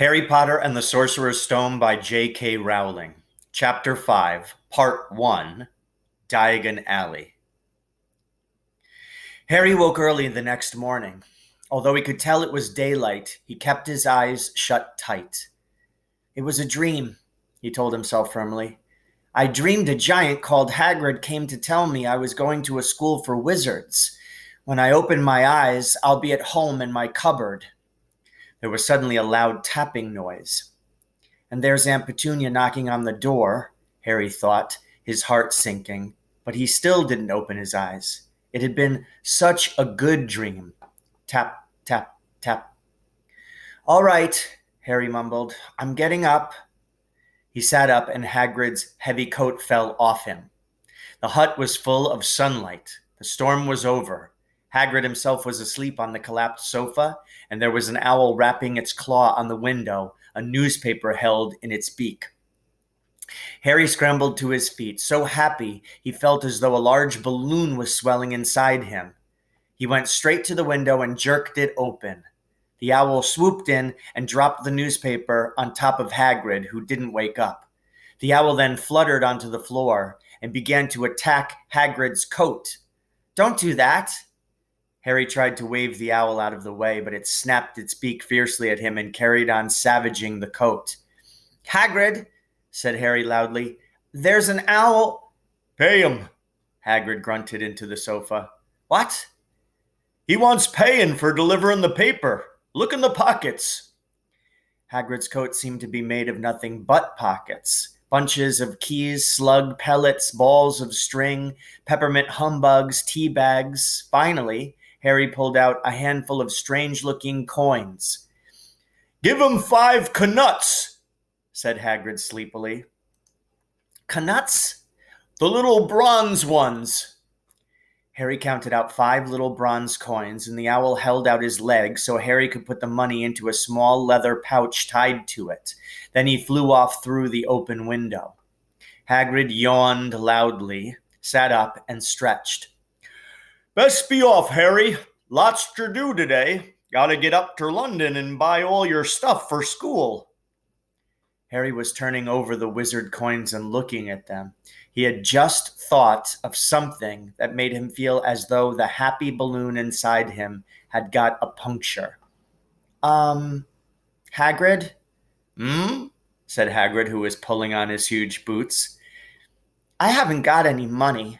Harry Potter and the Sorcerer's Stone by J.K. Rowling. Chapter 5, Part 1, Diagon Alley. Harry woke early the next morning. Although he could tell it was daylight, he kept his eyes shut tight. It was a dream, he told himself firmly. I dreamed a giant called Hagrid came to tell me I was going to a school for wizards. When I open my eyes, I'll be at home in my cupboard. There was suddenly a loud tapping noise. And there's Aunt Petunia knocking on the door, Harry thought, his heart sinking, but he still didn't open his eyes. It had been such a good dream. Tap, tap, tap. All right, Harry mumbled. I'm getting up. He sat up and Hagrid's heavy coat fell off him. The hut was full of sunlight. The storm was over. Hagrid himself was asleep on the collapsed sofa, and there was an owl rapping its claw on the window, a newspaper held in its beak. Harry scrambled to his feet, so happy he felt as though a large balloon was swelling inside him. He went straight to the window and jerked it open. The owl swooped in and dropped the newspaper on top of Hagrid, who didn't wake up. The owl then fluttered onto the floor and began to attack Hagrid's coat. Don't do that! Harry tried to wave the owl out of the way, but it snapped its beak fiercely at him and carried on savaging the coat. Hagrid, said Harry loudly, there's an owl. Pay him, Hagrid grunted into the sofa. What? He wants paying for delivering the paper. Look in the pockets. Hagrid's coat seemed to be made of nothing but pockets. Bunches of keys, slug pellets, balls of string, peppermint humbugs, tea bags. Finally, Harry pulled out a handful of strange-looking coins. Give him 5 knuts, said Hagrid sleepily. Knuts? The little bronze ones. Harry counted out 5 little bronze coins, and the owl held out his leg so Harry could put the money into a small leather pouch tied to it. Then he flew off through the open window. Hagrid yawned loudly, sat up, and stretched. Best be off, Harry. Lots to do today. Gotta get up to London and buy all your stuff for school. Harry was turning over the wizard coins and looking at them. He had just thought of something that made him feel as though the happy balloon inside him had got a puncture. Hagrid? Said Hagrid, who was pulling on his huge boots. I haven't got any money.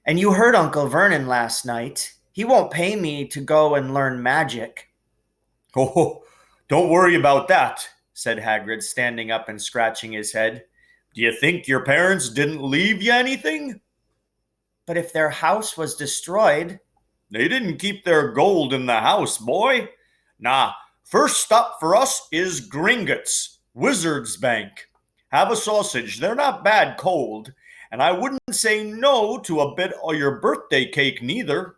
And you heard Uncle Vernon last night. He won't pay me to go and learn magic. Oh, don't worry about that, said Hagrid, standing up and scratching his head. Do you think your parents didn't leave you anything? But if their house was destroyed... They didn't keep their gold in the house, boy. Nah, first stop for us is Gringotts, Wizard's Bank. Have a sausage, they're not bad cold. And I wouldn't say no to a bit of your birthday cake neither.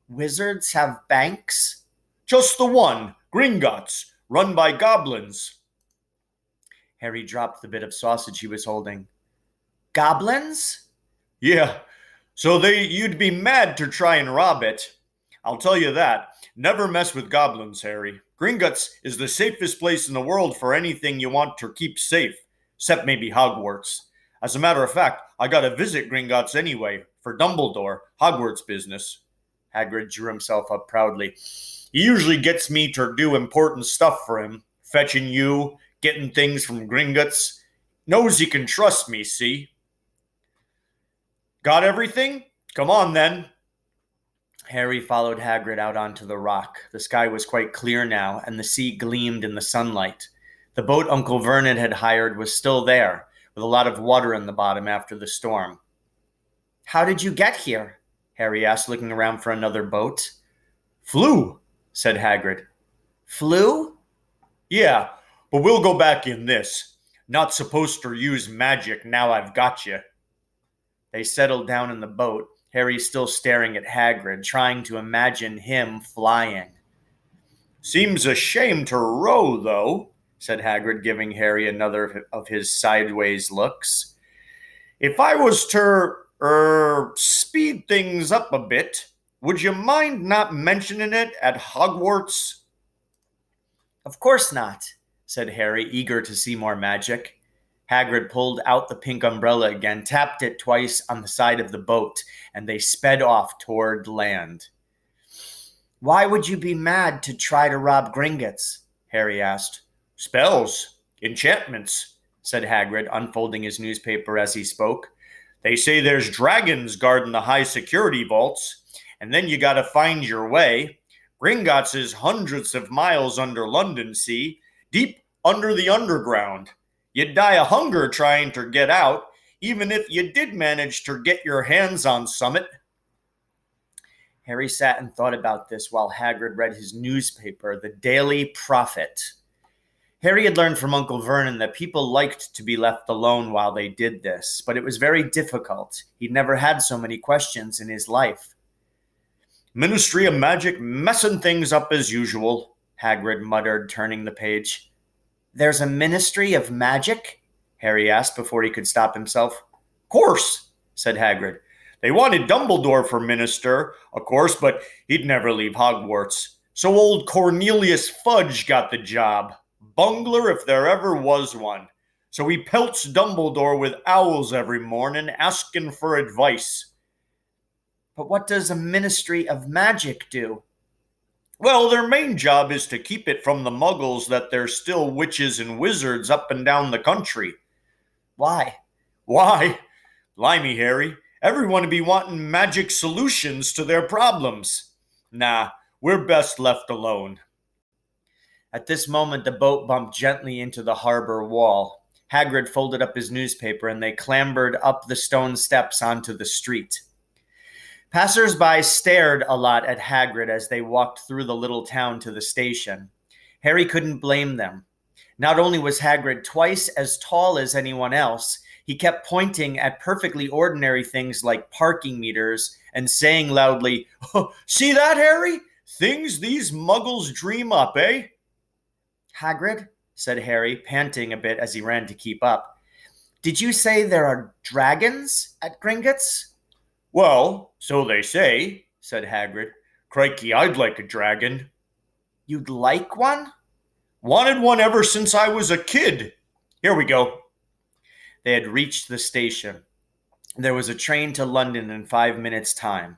Wizards have banks? Just the one, Gringotts, run by goblins. Harry dropped the bit of sausage he was holding. Goblins? Yeah, so you'd be mad to try and rob it. I'll tell you that. Never mess with goblins, Harry. Gringotts is the safest place in the world for anything you want to keep safe, except maybe Hogwarts. As a matter of fact, I gotta visit Gringotts anyway, for Dumbledore, Hogwarts business. Hagrid drew himself up proudly. He usually gets me to do important stuff for him, fetching you, getting things from Gringotts. Knows he can trust me, see? Got everything? Come on, then. Harry followed Hagrid out onto the rock. The sky was quite clear now, and the sea gleamed in the sunlight. The boat Uncle Vernon had hired was still there, with a lot of water in the bottom after the storm. How did you get here? Harry asked, looking around for another boat. Flew, said Hagrid. Flew? Yeah, but we'll go back in this. Not supposed to use magic now I've got you. They settled down in the boat, Harry still staring at Hagrid, trying to imagine him flying. Seems a shame to row, though, said Hagrid, giving Harry another of his sideways looks. If I was to, speed things up a bit, would you mind not mentioning it at Hogwarts? Of course not. said Harry, eager to see more magic. Hagrid pulled out the pink umbrella again, tapped it twice on the side of the boat, and they sped off toward land. Why would you be mad to try to rob Gringotts? Harry asked. Spells, enchantments, said Hagrid, unfolding his newspaper as he spoke. They say there's dragons guarding the high security vaults, and then you gotta find your way. Gringotts is hundreds of miles under London, see, deep under the underground. You'd die of hunger trying to get out, even if you did manage to get your hands on summit. Harry sat and thought about this while Hagrid read his newspaper, the Daily Prophet. Harry had learned from Uncle Vernon that people liked to be left alone while they did this, but it was very difficult. He'd never had so many questions in his life. Ministry of Magic messing things up as usual, Hagrid muttered, turning the page. There's a Ministry of Magic? Harry asked before he could stop himself. Course, said Hagrid. They wanted Dumbledore for minister, of course, but he'd never leave Hogwarts. So old Cornelius Fudge got the job. Bungler if there ever was one. So he pelts Dumbledore with owls every morning, asking for advice. But what does a Ministry of Magic do? Well, their main job is to keep it from the muggles that there's still witches and wizards up and down the country. Why? Why? Blimey, Harry. Everyone would be wanting magic solutions to their problems. Nah, we're best left alone. At this moment, the boat bumped gently into the harbor wall. Hagrid folded up his newspaper, and they clambered up the stone steps onto the street. Passers-by stared a lot at Hagrid as they walked through the little town to the station. Harry couldn't blame them. Not only was Hagrid twice as tall as anyone else, he kept pointing at perfectly ordinary things like parking meters and saying loudly, "Oh, see that, Harry? Things these muggles dream up, eh?" Hagrid, said Harry, panting a bit as he ran to keep up. Did you say there are dragons at Gringotts? Well, so they say, said Hagrid. Crikey, I'd like a dragon. You'd like one? Wanted one ever since I was a kid. Here we go. They had reached the station. There was a train to London in 5 minutes' time.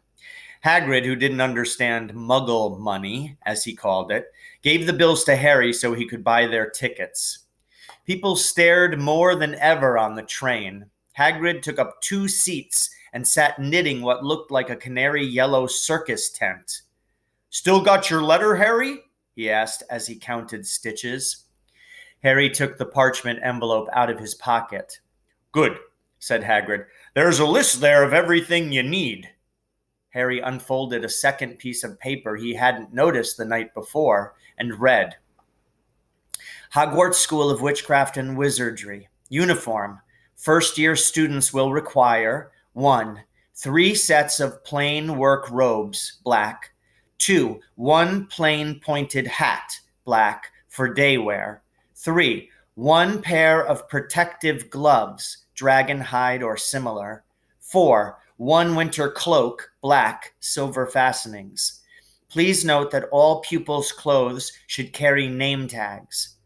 Hagrid, who didn't understand muggle money, as he called it, gave the bills to Harry so he could buy their tickets. People stared more than ever on the train. Hagrid took up 2 seats and sat knitting what looked like a canary yellow circus tent. Still got your letter, Harry? He asked as he counted stitches. Harry took the parchment envelope out of his pocket. Good, said Hagrid. There's a list there of everything you need. Harry unfolded a second piece of paper he hadn't noticed the night before and read. Hogwarts School of Witchcraft and Wizardry. Uniform. First-year students will require 1. 3 sets of plain work robes, black. 2. 1 plain pointed hat, black, for day wear. 3. 1 pair of protective gloves, dragon hide or similar. 4. 1 winter cloak, black, silver fastenings. Please note that all pupils' clothes should carry name tags.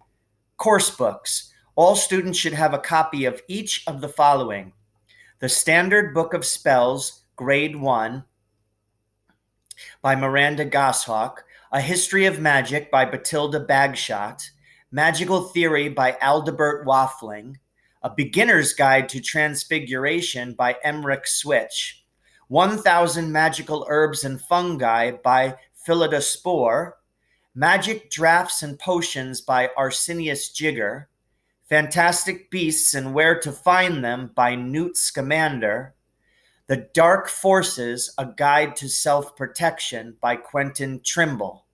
Course books. All students should have a copy of each of the following: The Standard Book of Spells, Grade 1, by Miranda Goshawk, A History of Magic by Bathilda Bagshot, Magical Theory by Aldebert Waffling, A Beginner's Guide to Transfiguration by Emmerich Switch, 1000 Magical Herbs and Fungi by Phillida Spore, Magic Drafts and Potions by Arsenius Jigger, Fantastic Beasts and Where to Find Them by Newt Scamander, The Dark Forces, A Guide to Self-Protection by Quentin Trimble.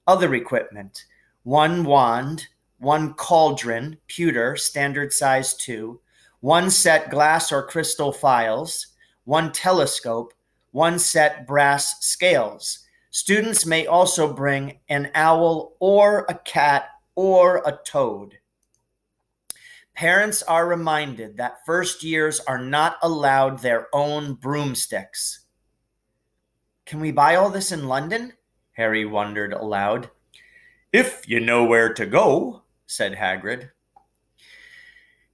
Other equipment: 1 wand, 1 cauldron, pewter, standard size 2, 1 set glass or crystal phials, 1 telescope, 1 set brass scales. Students may also bring an owl or a cat or a toad. Parents are reminded that first years are not allowed their own broomsticks. Can we buy all this in London? Harry wondered aloud. If you know where to go, said Hagrid.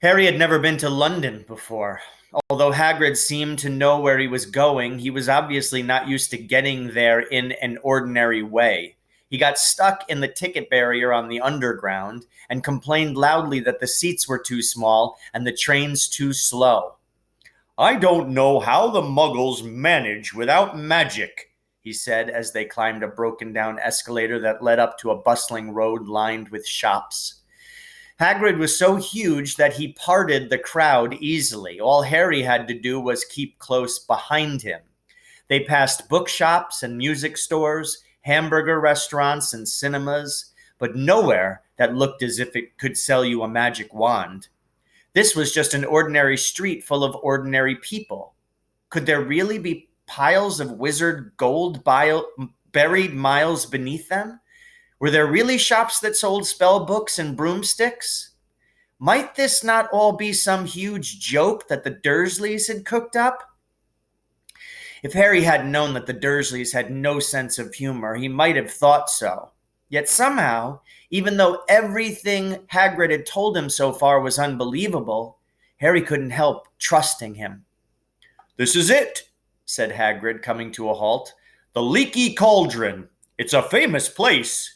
Harry had never been to London before. Although Hagrid seemed to know where he was going, he was obviously not used to getting there in an ordinary way. He got stuck in the ticket barrier on the underground and complained loudly that the seats were too small and the trains too slow. "I don't know how the Muggles manage without magic," he said as they climbed a broken-down escalator that led up to a bustling road lined with shops. Hagrid was so huge that he parted the crowd easily. All Harry had to do was keep close behind him. They passed bookshops and music stores, hamburger restaurants and cinemas, but nowhere that looked as if it could sell you a magic wand. This was just an ordinary street full of ordinary people. Could there really be piles of wizard gold buried miles beneath them? Were there really shops that sold spell books and broomsticks? Might this not all be some huge joke that the Dursleys had cooked up? If Harry had known that the Dursleys had no sense of humor, he might have thought so. Yet somehow, even though everything Hagrid had told him so far was unbelievable, Harry couldn't help trusting him. "This is it," said Hagrid, coming to a halt. "The Leaky Cauldron. It's a famous place."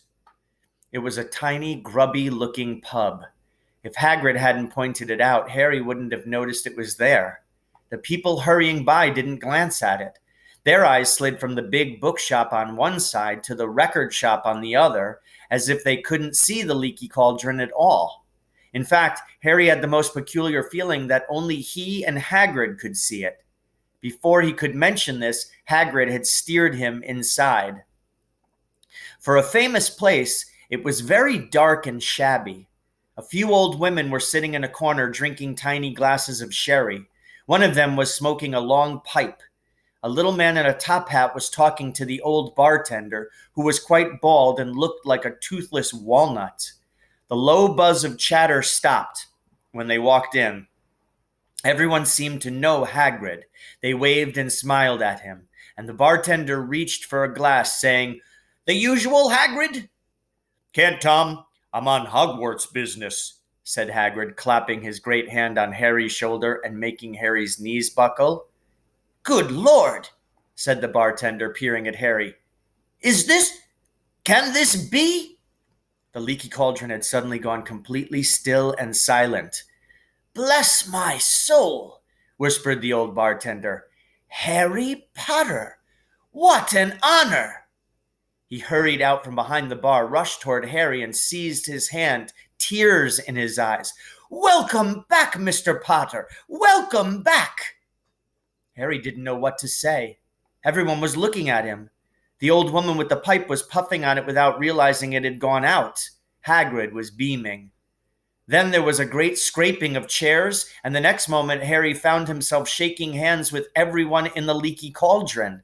It was a tiny, grubby-looking pub. If Hagrid hadn't pointed it out, Harry wouldn't have noticed it was there. The people hurrying by didn't glance at it. Their eyes slid from the big bookshop on one side to the record shop on the other, as if they couldn't see the Leaky Cauldron at all. In fact, Harry had the most peculiar feeling that only he and Hagrid could see it. Before he could mention this, Hagrid had steered him inside. For a famous place, it was very dark and shabby. A few old women were sitting in a corner drinking tiny glasses of sherry. One of them was smoking a long pipe. A little man in a top hat was talking to the old bartender, who was quite bald and looked like a toothless walnut. The low buzz of chatter stopped when they walked in. Everyone seemed to know Hagrid. They waved and smiled at him, and the bartender reached for a glass, saying, "The usual, Hagrid?" "Can't, Tom. I'm on Hogwarts business," said Hagrid, clapping his great hand on Harry's shoulder and making Harry's knees buckle. "Good Lord," said the bartender, peering at Harry. Can this be?" The Leaky Cauldron had suddenly gone completely still and silent. "Bless my soul," whispered the old bartender. "Harry Potter! What an honor!" He hurried out from behind the bar, rushed toward Harry, and seized his hand, tears in his eyes. "Welcome back, Mr. Potter! Welcome back!" Harry didn't know what to say. Everyone was looking at him. The old woman with the pipe was puffing on it without realizing it had gone out. Hagrid was beaming. Then there was a great scraping of chairs, and the next moment Harry found himself shaking hands with everyone in the Leaky Cauldron.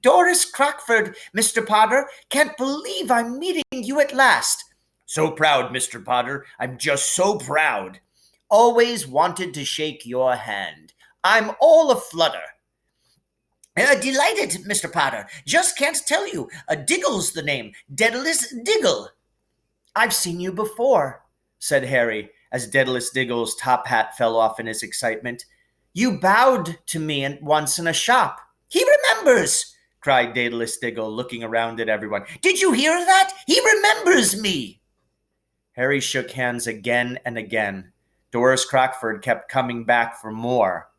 "Doris Crockford, Mr. Potter, can't believe I'm meeting you at last." "So proud, Mr. Potter. I'm just so proud." "Always wanted to shake your hand. I'm all aflutter." "Delighted, Mr. Potter. Just can't tell you. Diggle's the name. Daedalus Diggle." "I've seen you before," said Harry, as Daedalus Diggle's top hat fell off in his excitement. "You bowed to me once in a shop." "He remembers!" cried Daedalus Diggle, looking around at everyone. "Did you hear that? He remembers me!" Harry shook hands again and again. Doris Crockford kept coming back for more.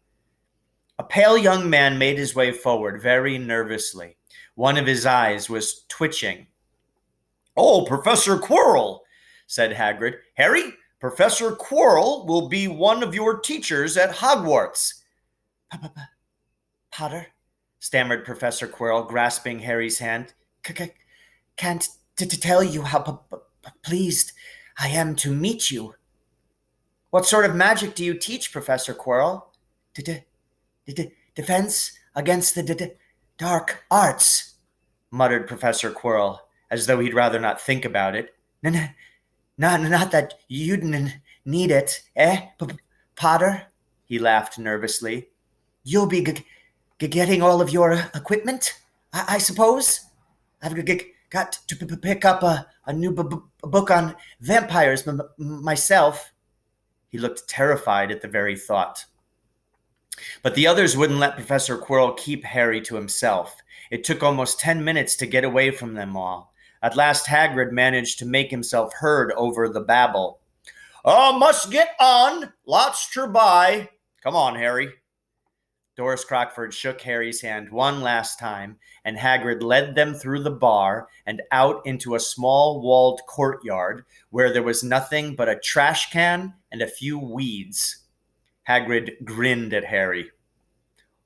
A pale young man made his way forward very nervously. One of his eyes was twitching. "Oh, Professor Quirrell," said Hagrid. "Harry, Professor Quirrell will be one of your teachers at Hogwarts." "Potter," stammered Professor Quirrell, grasping Harry's hand. "Can't tell you how pleased I am to meet you." "What sort of magic do you teach, Professor Quirrell?" Defense against the dark arts," muttered Professor Quirrell, as though he'd rather not think about it. Not that you'd need it, eh, Potter?" He laughed nervously. "You'll be getting all of your equipment, I suppose? I've got to pick up a new book on vampires myself. He looked terrified at the very thought. But the others wouldn't let Professor Quirrell keep Harry to himself. It took almost 10 minutes to get away from them all. At last, Hagrid managed to make himself heard over the babble. Must get on. Lots to buy. Come on, Harry. Doris Crockford shook Harry's hand one last time, and Hagrid led them through the bar and out into a small walled courtyard where there was nothing but a trash can and a few weeds. Hagrid grinned at Harry.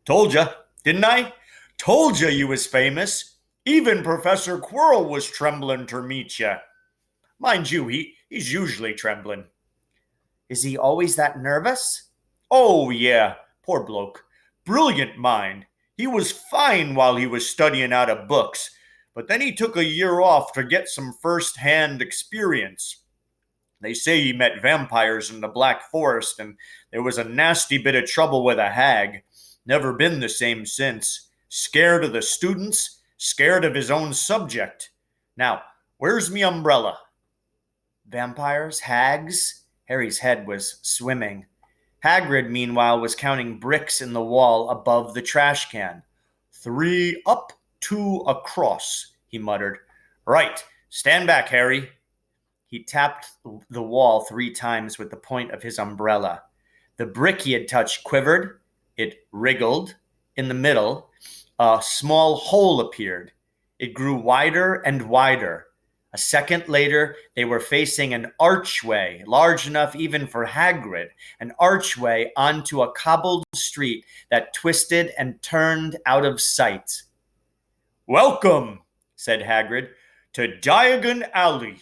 Told ya, didn't I? Told ya you was famous. Even Professor Quirrell was trembling to meet ya. Mind you, he's usually trembling. Is he always that nervous? Oh, yeah, poor bloke. Brilliant mind. He was fine while he was studying out of books, but then he took a year off to get some first-hand experience. They say he met vampires in the Black Forest, and there was a nasty bit of trouble with a hag. Never been the same since. Scared of the students, scared of his own subject. Now, where's me umbrella? Vampires? Hags? Harry's head was swimming. Hagrid, meanwhile, was counting bricks in the wall above the trash can. 3 up, 2 across, he muttered. Right, stand back, Harry. He tapped the wall 3 times with the point of his umbrella. The brick he had touched quivered. It wriggled. In the middle, a small hole appeared. It grew wider and wider. A second later, they were facing an archway, large enough even for Hagrid, an archway onto a cobbled street that twisted and turned out of sight. Welcome, said Hagrid, to Diagon Alley.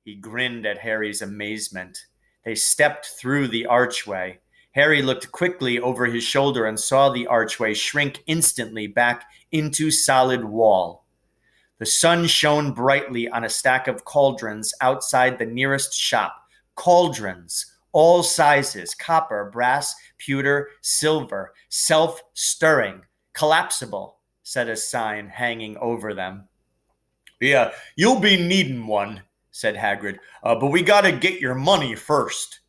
He grinned at Harry's amazement. They stepped through the archway. Harry looked quickly over his shoulder and saw the archway shrink instantly back into solid wall. The sun shone brightly on a stack of cauldrons outside the nearest shop. Cauldrons, all sizes, copper, brass, pewter, silver, self-stirring, collapsible, said a sign hanging over them. Yeah, you'll be needing one, said Hagrid, but we gotta get your money first.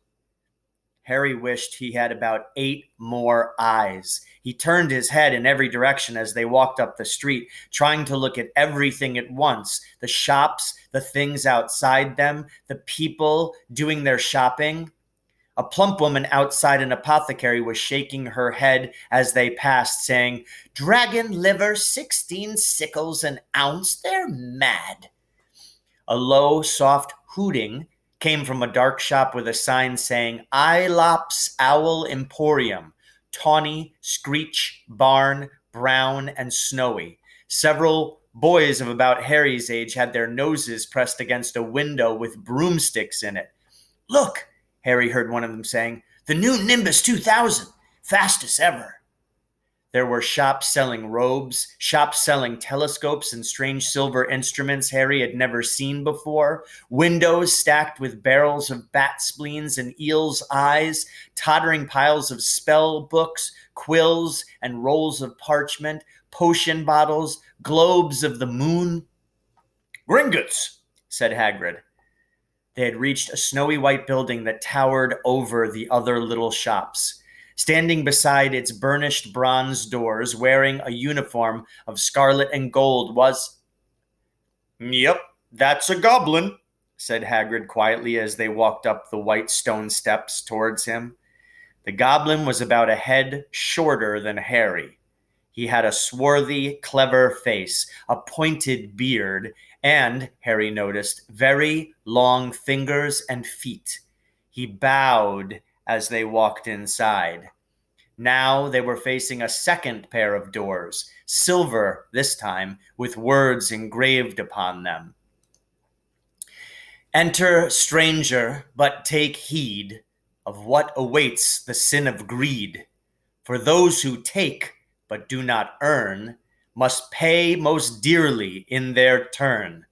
Harry wished he had about 8 more eyes. He turned his head in every direction as they walked up the street, trying to look at everything at once. The shops, the things outside them, the people doing their shopping. A plump woman outside an apothecary was shaking her head as they passed, saying, "Dragon liver, 16 sickles an ounce, they're mad." A low, soft hooting came from a dark shop with a sign saying, "Ilops Owl Emporium, Tawny, Screech, Barn, Brown, and Snowy." Several boys of about Harry's age had their noses pressed against a window with broomsticks in it. "Look," Harry heard one of them saying, "the new Nimbus 2000, fastest ever." There were shops selling robes, shops selling telescopes and strange silver instruments Harry had never seen before, windows stacked with barrels of bat spleens and eel's eyes, tottering piles of spell books, quills and rolls of parchment, potion bottles, globes of the moon. "Gringotts," said Hagrid. They had reached a snowy white building that towered over the other little shops. Standing beside its burnished bronze doors, wearing a uniform of scarlet and gold, was... "Yep, that's a goblin," said Hagrid quietly as they walked up the white stone steps towards him. The goblin was about a head shorter than Harry. He had a swarthy, clever face, a pointed beard, and, Harry noticed, very long fingers and feet. He bowed as they walked inside. Now they were facing a second pair of doors, silver this time, with words engraved upon them. "Enter, stranger, but take heed of what awaits the sin of greed. For those who take, but do not earn, must pay most dearly in their turn.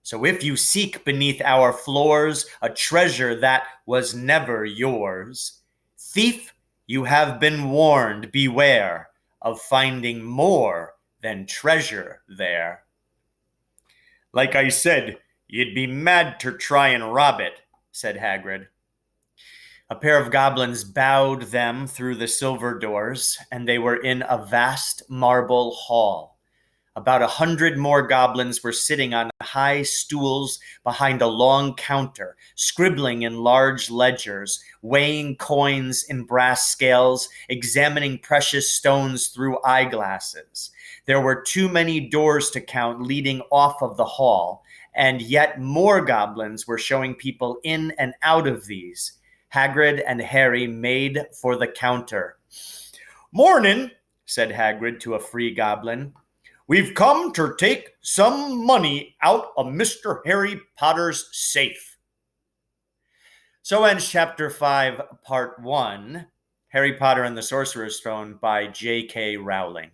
So if you seek beneath our floors a treasure that was never yours, thief, you have been warned, beware of finding more than treasure there." Like I said, you'd be mad to try and rob it, said Hagrid. A pair of goblins bowed them through the silver doors, and they were in a vast marble hall. About 100 more goblins were sitting on high stools behind a long counter, scribbling in large ledgers, weighing coins in brass scales, examining precious stones through eyeglasses. There were too many doors to count leading off of the hall, and yet more goblins were showing people in and out of these. Hagrid and Harry made for the counter. Mornin', said Hagrid to a free goblin. We've come to take some money out of Mr. Harry Potter's safe. So ends Chapter 5, Part 1, Harry Potter and the Sorcerer's Stone by J.K. Rowling.